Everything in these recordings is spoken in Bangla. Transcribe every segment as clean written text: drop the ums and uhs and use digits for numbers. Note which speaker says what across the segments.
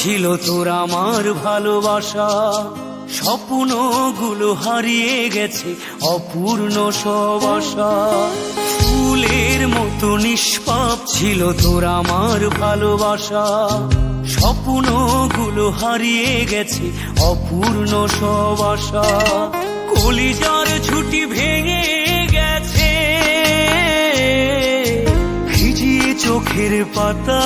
Speaker 1: ছিল তোর আমার ভালোবাসা, স্বপ্নগুলো হারিয়ে গেছে অপূর্ণ সব আশা। ফুলের মতো নিষ্পাপ ছিল তোর আমার ভালোবাসা, স্বপ্নগুলো হারিয়ে গেছে অপূর্ণ সব আশা। কলিজার ঝুঁটি ভেঙে গেছে, ভিজিয়ে চোখের পাতা,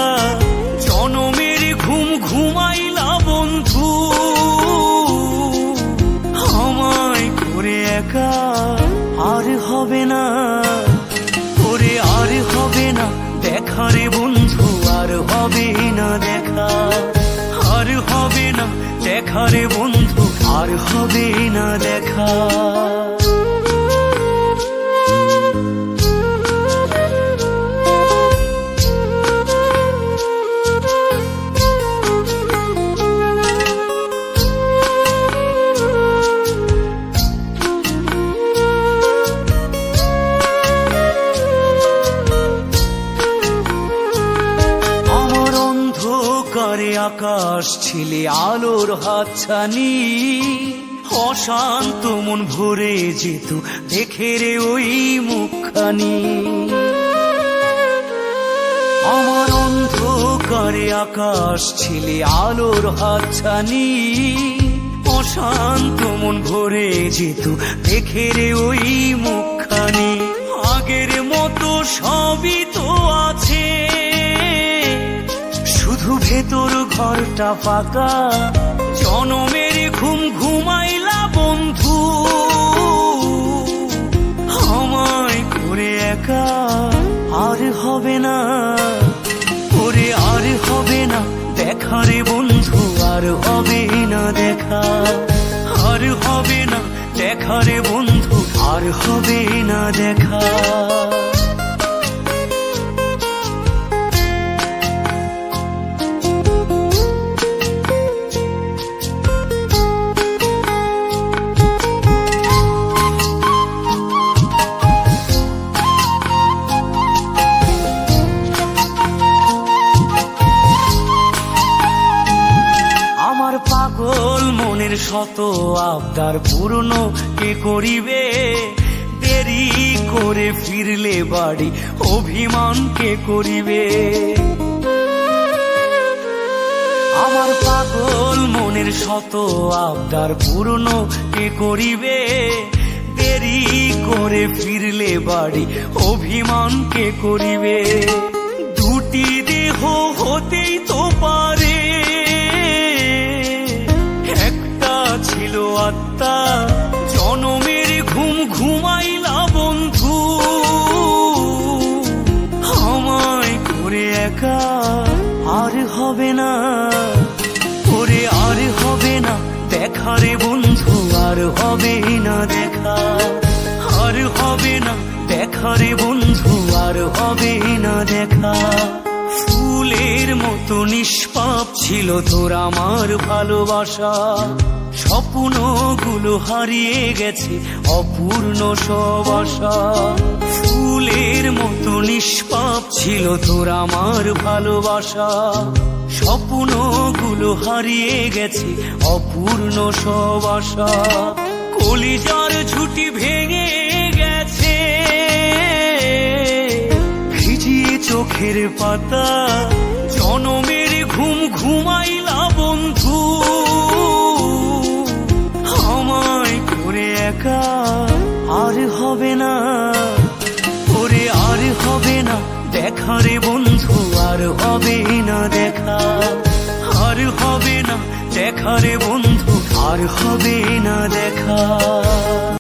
Speaker 1: জনমের ঘুম ঘুমাইলা বন্ধু, আমায় করে একা আর হবে না, করে আর হবে না দেখা রে বন্ধু, আর হবে না দেখা, আর হবে না দেখা রে বন্ধু, আর হবে না দেখা। আকাশ ছিলে আলোর হাতছানি, অশান্ত মন ভরে যেত দেখে রে ওই মুখখানি। আমার অন্ধকারে আকাশ ছিলে আলোর হাতছানি, অশান্ত মন ভরে যেত দেখে রে ওই মুখখানি। আগের মতো সবই তো আছে, শুধু ভেতর ঘরটা ফাঁকা, জনমের ঘুম ঘুমাইলা বন্ধু, আমায় করে একা আর হবে না, করে আর হবে না দেখা রে বন্ধু, আর হবে না দেখা, আর হবে না দেখা রে বন্ধু, আর হবে না দেখা। পাগল মনের শত আবদার পূর্ণ কে করিবে, দেরি করে ফিরলে বাড়ি অভিমান কে করিবে। আমার পাগল মনের শত আবদার পূর্ণ কে করিবে, দেরি করে ফিরলে বাড়ি অভিমান কে করিবে। দুটি দেহ হতেই তো পারে, ছিল আত্মা, জনমের ঘুম ঘুমাইলা বন্ধু, আমায় করে একা আর হবে না, করে আর হবে না দেখা রে বন্ধু, আর হবে না দেখা, আর হবে না দেখা রে বন্ধু, আর হবে না দেখা। ফুলের মতো নিষ্পাপ ছিল তোর আমার ভালোবাসা, স্বপ্নগুলো হারিয়ে গেছে অপূর্ণ সব আশা। ফুলের মতো নিষ্পাপ ছিল তোর আমার ভালোবাসা, স্বপ্নগুলো হারিয়ে গেছে অপূর্ণ সব আশা। কলিজার ঝুঁটি ভেঙে গেছে, ভিজিয়ে চোখের পাতা, জনমের ঘুম ঘুমাইলা বন্ধু, আমায় করে একা আর হবে না, করে আর হবে না দেখা রে বন্ধু, আর হবে না দেখা, আর হবে না দেখা রে বন্ধু, আর হবে না দেখা।